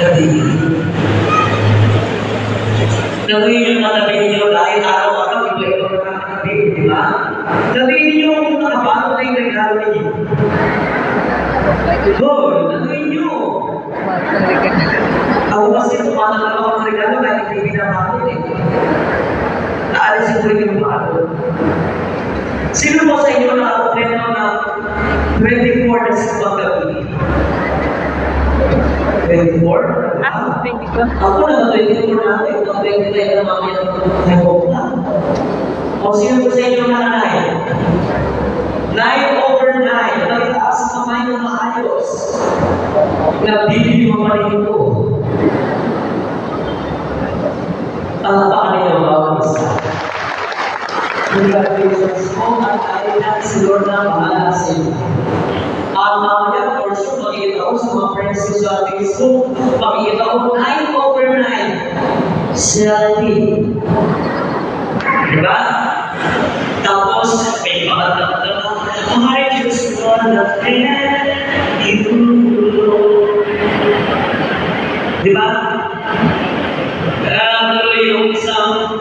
gabi. Gawin yung matabi ninyo dahil araw-araw iba-iba na nakakabig, di ba? Gawin ninyo kung nakabago na yung regalo ninyo. Good, gawin nyo. Ako kasi tumatanggap ako ng regalo kahit hindi binabago eh. Naalisin ko rin yung bago. Sino po sa inyo nakakomento na 24 na sa paggabi? 24? Ah, 24. Ako na 24 na ako. Ito 29 na mamaya nag-hope na. O sino po sa inyo na 9? 9 over 9. Nagtaas sa kamay ng maayos. Nagbibili mo pa rin ito. Talapakan ninyo ang bawat isa. Congratulations po at tayo natin si Lord na mahala sa inyo. Ang mamaya portion, makikita ko sa mga friends ko sa Facebook, makikita ko 9 over 9. Selfie. Diba? Tapos, may makatapos na, I just wanna thank you. Diba? Tuloy yung isang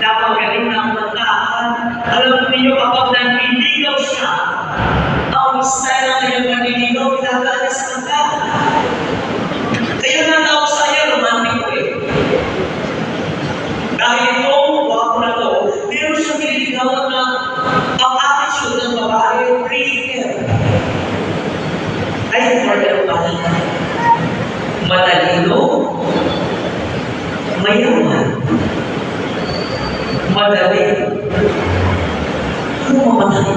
napagaling ng mataan. Alam niyo kapag nanliligaw siya, ang style ng kanyang nanliligaw, pinagkala sa kanta. Kaya natawag sa iyo, romantic ko eh. Dahil ito, wako na to, meron siyang nililigawan na ang attitude ng babae, prayer. Ay, partner ba? Matalino, mayaman, madali, mamatay.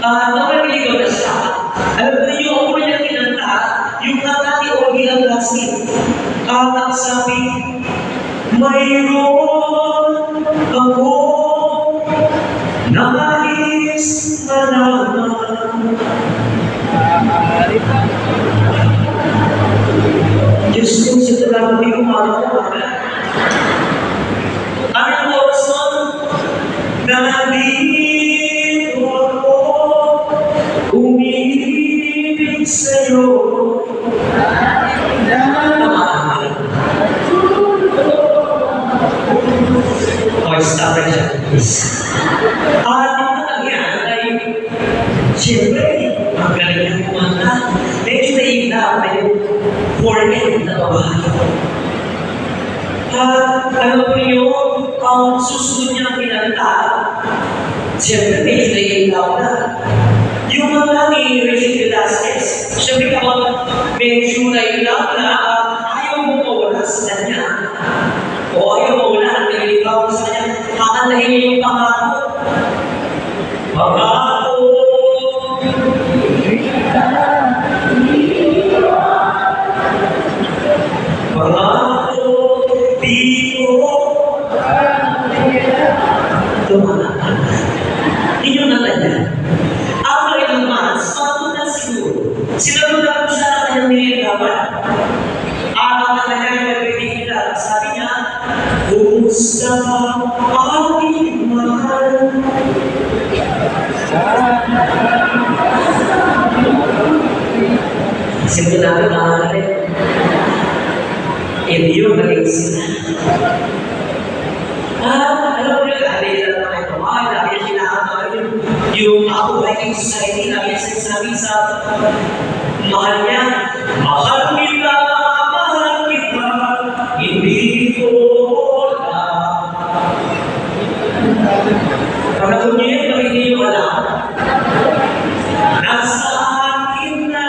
Namamiligaw na siya. Alam mo yung ako niya kinanta, yung kanta ni Ogie Algassi. Ang sabi, mayroon ako nais malaman. Diyos ko, sa talagang di umaga ko. Anong oras mo? Nandito ako, umiibig sa'yo. Okay, stop right siya, please. At ito lang yan ay, siyempre, ang galing niya kumanta. Medyo naiila na yung forehead na babae. At alam ko yun, ang susunod niya pinanta, siyempre medyo naiila na. Yung mga ni Regine Velasquez, siyempre kapag medyo naiila na, ayaw mo mawala sa kanya. O ayaw mawala, nililigaw sa kanya, kakalahin niya yung pangako. Pangako! Pangako, dito. Tumanan. Inyo na ganyan. After ilang months, pagod na siguro. Sinagot na po siya na kanyang nililigawan. Ang kanyang nagpipigila, sabi niya, kumusta aking mahal? Sigurado na natin. Hindi yun naging sila. Alam mo yun, lagi na naman ito. Lagi na kinakatawa yung Ako-Viking Society, lagi na sinasabi sa mahal niya. Mahal kita, hindi ko wala. Pagkakot niyo yun, pag hindi nyo wala, nasa akin na.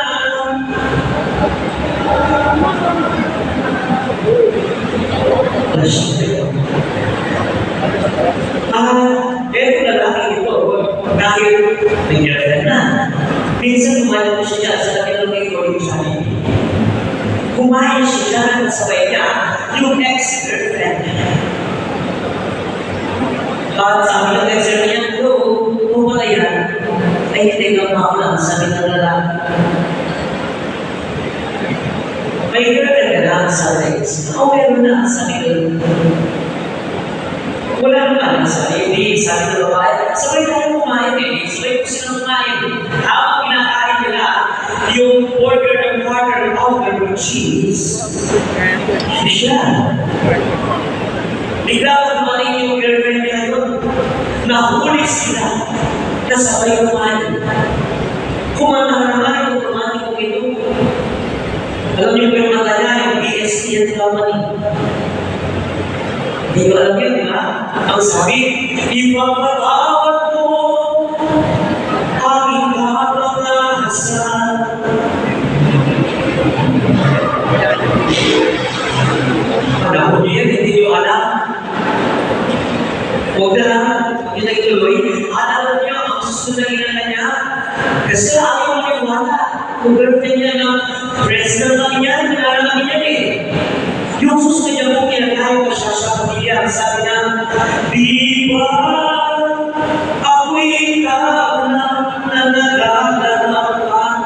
Eto na laki ito, dahil nangyari na. Minsan kumain ko siya sa kanilang may gawin siya. Kumain siya sabay niya yung ex-girlfriend. At sabi ng ex-girlfriend niya, kung wala yan, ay hindi lang makulang, sabi ng lalaki. May girlfriend ka na sa ex. Meron na, sabi ng wala naman, sabi ng babae, sabay tayo kumain eh, sabay ko silang kumain. Habang kinakain nila, she is siya. Bigla ko dumating yung girlfriend niya doon. Nahuli sila. Nasabay kumain. Kumanta naman yung kumain ko ito. Alam niyo ba yung mata niya, yung BST at company? Hindi ko alam yun, di ba? Ang sabi, ipagpatawad mo aking kapanganasan. Alam niyo yan, hindi niyo alam. Huwag na lang, yung nagtuloy, alam niyo ang susunod na ginala niya. Kasi ayaw mo yung wala. Kung girlfriend niya na president lang niya, nilala lang niya eh. Yung susunod niya po, kinakayo ko siya sa pamilya. Sabi niya, di ba ako'y ikaw na naglalarapan?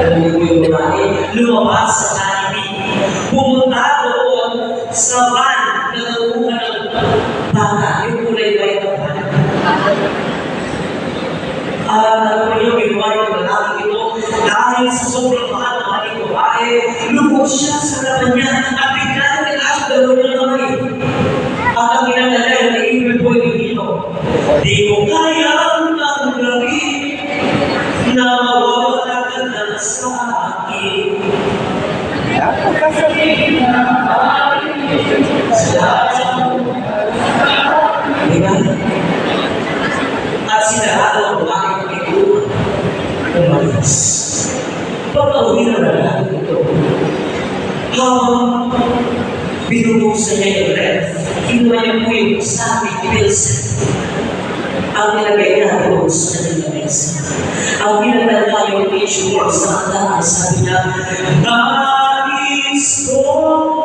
Alam niyo yung babae, lumabas sa kanibig. Pumunta doon sa van na nakuha ng bata, yung kulay-white na van. Alam mo yung ginawa yung lalaki ito, dahil sa sobrang mahal ng ating babae, lubog siya sa laban niya at bigla na nila sa dalawa niya naman. At ang ginagala yung naiibig po yung ito, di ko kayang tanggapin na mawawala ka na sa akin. Napakasabihin na diba? At sinahalo ang bakit ito umalis. Pagpauwi na lalaki ito. Habang binubuksan niya yung ref, kinuha niya po yung sabi pilsen. Ang nilagay niya doon sa kanyang mesa. Ang ginaganda yung tissue box na ang sabi niya, nais ko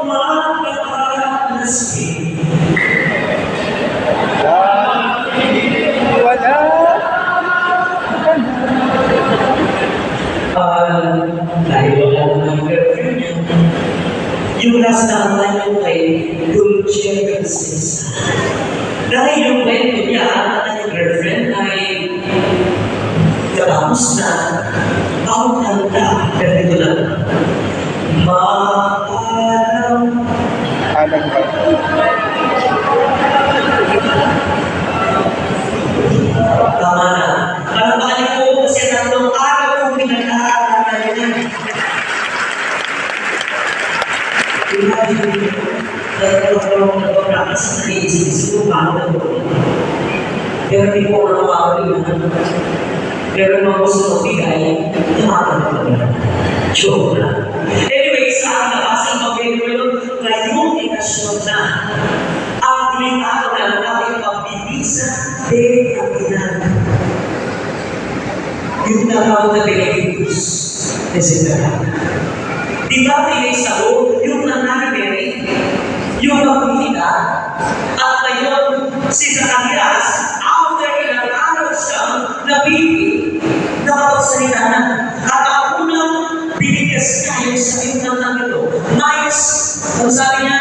magkakalasing. wala. Dahil wala naman yung girlfriend niya. Yung last na online ko kay Dulce Princesa. Dahil yung kwento niya at ang girlfriend ay katapos na ang kanta. Ganito lang. Maalam. Alam ba? Tama na. Parang balik ko kasi tatlong araw kong pinag-aaral na yun. Dahil ako nag-practice sa naisip ko paano na doon. Pero hindi ko na makakalimutan. Pero mga gusto ko bigay, tumatanggap ko na. Joke na. Anyway, sa akin nabasang pag-ibig ko yun, ngayong ikasyon na ang pinitado na ang aking pagbibisa de Apinan. Yung nakawag na Benedictus de Zebrana. Di ba pinay sa yung nangyari, yung pagpipita, at ngayon si Zacarias, after ilang araw siyang nabibig, nakapagsalita na. At ang unang binigas niya yung sabihin ng ito, nice, kung sabi niya,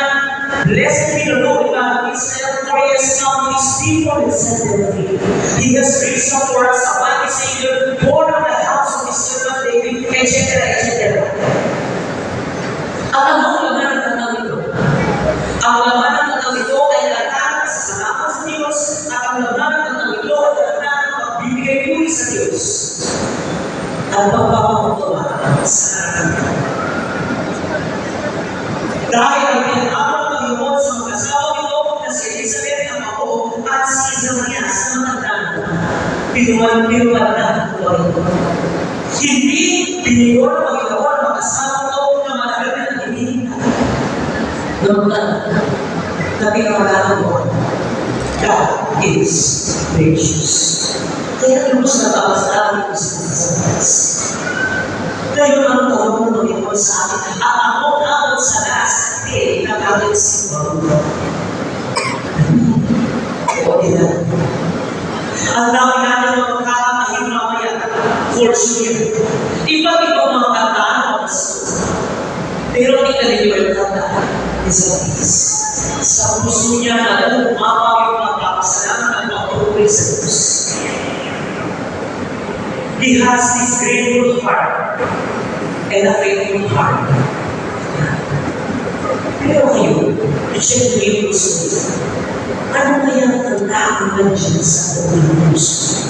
blessed be the Lord God of Israel, for he has come his people and set them free. He has raised up for us a mighty Savior, born of the house of his servant David, etc., etc. Ang laman ng tanong ito. Ang laman ng tanong ito ay lahat sa salamat sa Diyos at ang laman ng tanong ito ay lahat ng pagbibigay muli sa Diyos at pagpapakutuwa sa harapan. Dahil ang pinag-amal ng Panginoon sa mga asawa nito na si Elizabeth ang ako at si Zacarias na matandaan, pinuwan na ang tuwa ito. Hindi binigor ng Panginoon ang asawa ito na matagal na hinihinga. Naman, napinawala mo, God is gracious. Kaya lubos na tao sa akin sa kasabas. Kaya ang tawag ng Panginoon sa akin, at ako naman sa last day na kagad si Panginoon. Okay na. Ang dami natin ng magkakahing mamaya, for sure. Iba't ibang mga kataan o pero hindi ka rin yung kataan. Sa puso niya na umapaw yung magpapasalamat at magpapuri sa Diyos. He has this grateful heart and a faithful heart. Pero kayo, i-check mo yung puso. Ano kaya ang taong nandiyan sa loob ng puso?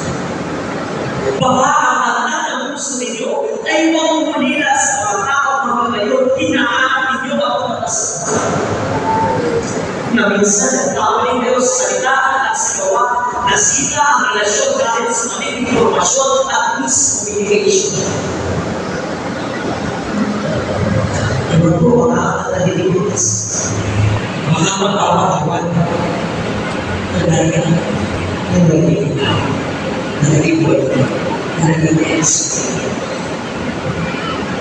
Baka ang taong ng puso ninyo ay mamumulila sa mga taong mga ngayon, hinahanap ninyo ang matasama. Na minsan ang tawag kayo sa salita at sa gawa, nasita ang relasyon dahil sa maling informasyon at miscommunication. Ano po ang nakakataliligtas? Baka magpapatawan na dahil na naging ikaw, na naging buwan, na naging ex.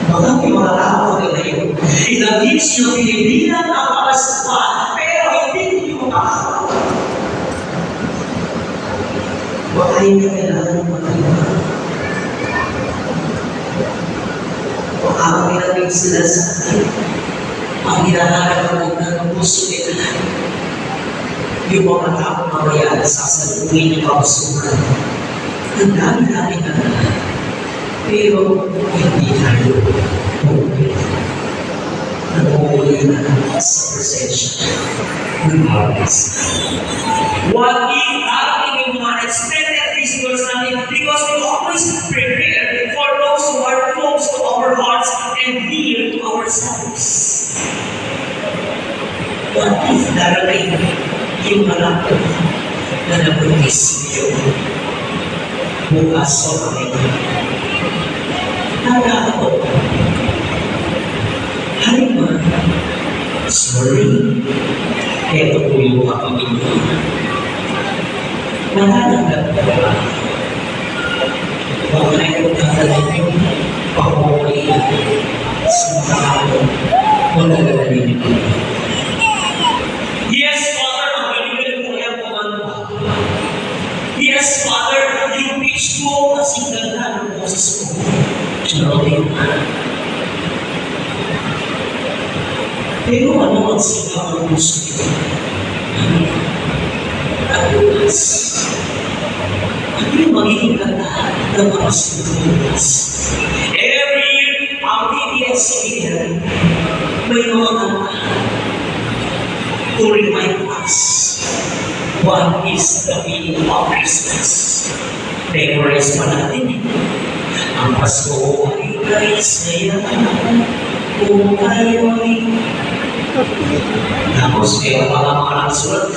Baka may mga tao na ngayon, inabis yung pinibilang ang kapasatuan, pero hindi niyo makakawa. Baka hindi kailangan ng mag-iba. Baka maminamig sila sa akin. Ang hinahanap ng puso nila. Yung mga tao mamaya sa saluhin ng kapasukan. Ang dami-dami na. Pero hindi tayo umuwi. Umuwi na sa presensya ng Diyos. What if darating yung mga expected visitors natin because we always prepare for those who are close to our hearts and dear to ourselves? What if darating yung anak na nabuntis niyo bukas sa mga nakakot. Hi ma, sorry. Ito po yung kapatid ko. Nanatanggap ko ba? Baka ito kakalang yung pag-uwi sa mga tao o nagagaling ko. Yes, Father, ang galing-galing ko yan kumanta. Yes, Father, yung pitch ko kasing ganda ng boses ko. Charot. Pero ano ang sigaw ng puso ko? At bukas, ano yung magiging ganda ng mga sinutulas? Every year, ang PBS-CBN, may mga kanta to remind us what is the meaning of Christmas. Memorize pa natin ang Pasko ay saya kung tayo ay tapos kaya mga nagsulat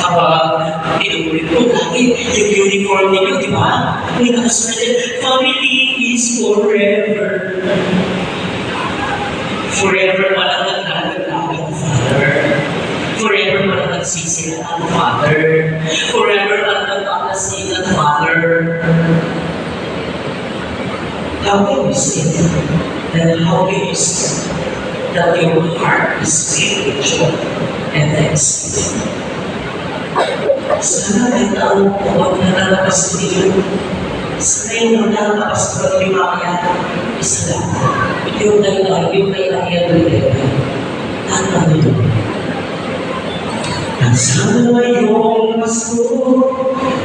kapag inulit ko lagi yung uniform ninyo, di ba? May nakasulat, family is forever. Forever walang nagdadagdagan, Father. Forever walang nagsisilaan, Father. Forever walang nagpapasilan, Father. How can you say that? And how can you say that your heart is filled with joy and thanksgiving? Sana ay taong huwag na lalabas dito. Sana yung lalabas ko yung mga isa lang. Yung kailangan ulit. Ano yun? At sana yung Pasko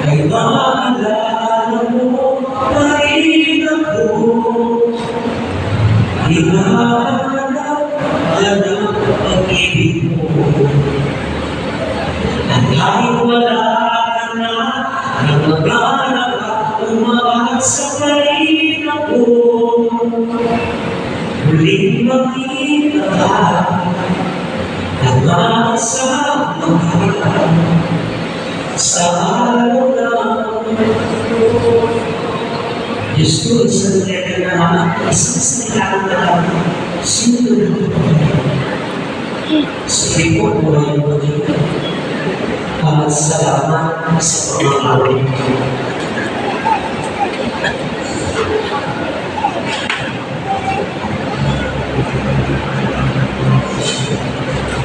ay maalala mo pa rin ako. Hinahanap ang pag-ibig mo. At kahit wala ka na, nagbabalak at umahat sa paligid ako. Muling makita ka, at makasama ka sa araw ng Diyos ko, isang letter na isang salita na lang, sino na sa likod mo na yung magiging at salamat sa pag-awin ko.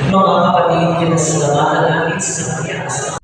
Mga kapatid, yan sa laman namin sa